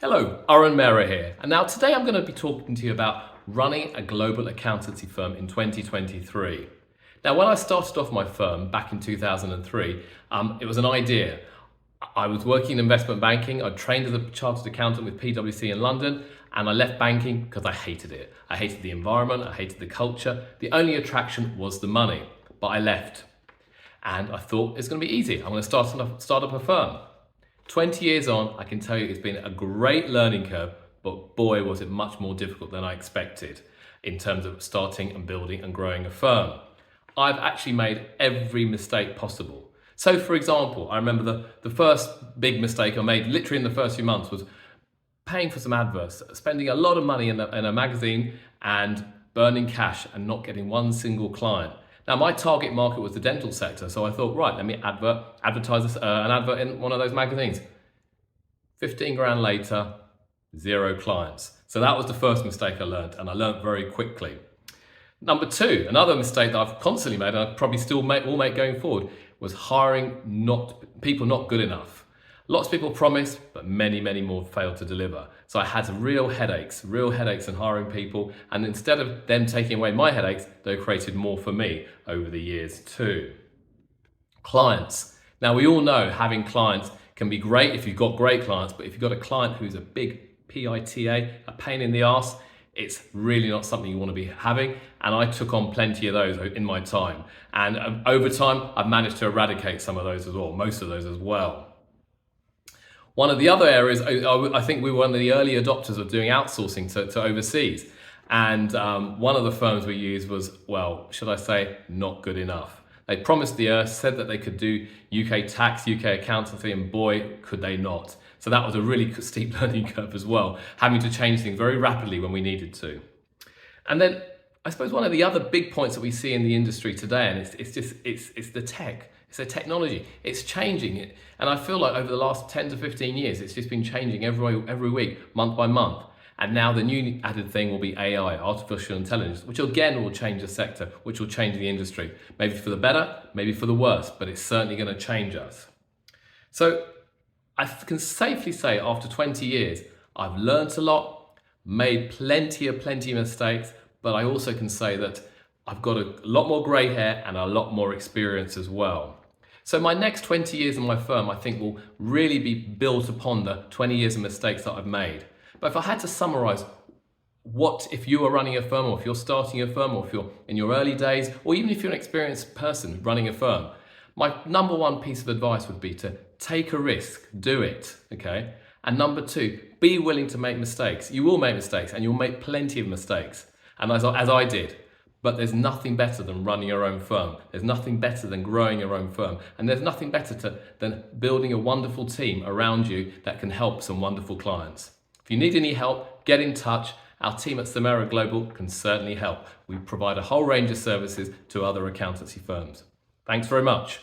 Hello, Arun Mehra here, and now today I'm going to be talking to you about running a global accountancy firm in 2023. Now, when I started off my firm back in 2003, it was an idea. I was working in investment banking. I trained as a chartered accountant with PwC in London, and I left banking because I hated it. I hated the environment, I hated the culture. The only attraction was the money, but I left. And I thought it's going to be easy. I'm going to start up a firm. 20 years on, I can tell you it's been a great learning curve, but boy, was it much more difficult than I expected in terms of starting and building and growing a firm. I've actually made every mistake possible. So for example, I remember the first big mistake I made literally in the first few months was paying for some adverts, spending a lot of money in a magazine and burning cash and not getting one single client. Now, my target market was the dental sector, so I thought, right, let me advertise an advert in one of those magazines. 15 grand later, 0 clients. So that was the first mistake I learned, and I learned very quickly. Number 2, another mistake that I've constantly made, and I probably still will make going forward, was hiring people not good enough. Lots of people promise, but many, many more fail to deliver. So I had some real headaches in hiring people. And instead of them taking away my headaches, they created more for me over the years too. Clients. Now we all know having clients can be great if you've got great clients, but if you've got a client who's a big PITA, a pain in the arse, it's really not something you want to be having. And I took on plenty of those in my time. And over time, I've managed to eradicate some of those as well, most of those as well. One of the other areas, I think we were one of the early adopters of doing outsourcing to overseas. And one of the firms we used was, well, should I say, not good enough. They promised the earth, said that they could do UK tax, UK accountancy, and boy, could they not. So that was a really steep learning curve as well, having to change things very rapidly when we needed to. And then I suppose one of the other big points that we see in the industry today, and it's the tech. It's the technology. It's changing. And I feel like over the last 10 to 15 years, it's just been changing every week, month by month. And now the new added thing will be AI, artificial intelligence, which again will change the sector, which will change the industry. Maybe for the better, maybe for the worse, but it's certainly going to change us. So I can safely say after 20 years, I've learned a lot, made plenty of mistakes, but I also can say that I've got a lot more grey hair and a lot more experience as well. So my next 20 years in my firm, I think, will really be built upon the 20 years of mistakes that I've made. But if I had to summarize, what if you are running a firm, or if you're starting a firm, or if you're in your early days, or even if you're an experienced person running a firm, my number one piece of advice would be to take a risk, do it, okay? And number 2, be willing to make mistakes. You will make mistakes, and you'll make plenty of mistakes. And as I did. But there's nothing better than running your own firm. There's nothing better than growing your own firm. And there's nothing better than building a wonderful team around you that can help some wonderful clients. If you need any help, get in touch. Our team at Samara Global can certainly help. We provide a whole range of services to other accountancy firms. Thanks very much.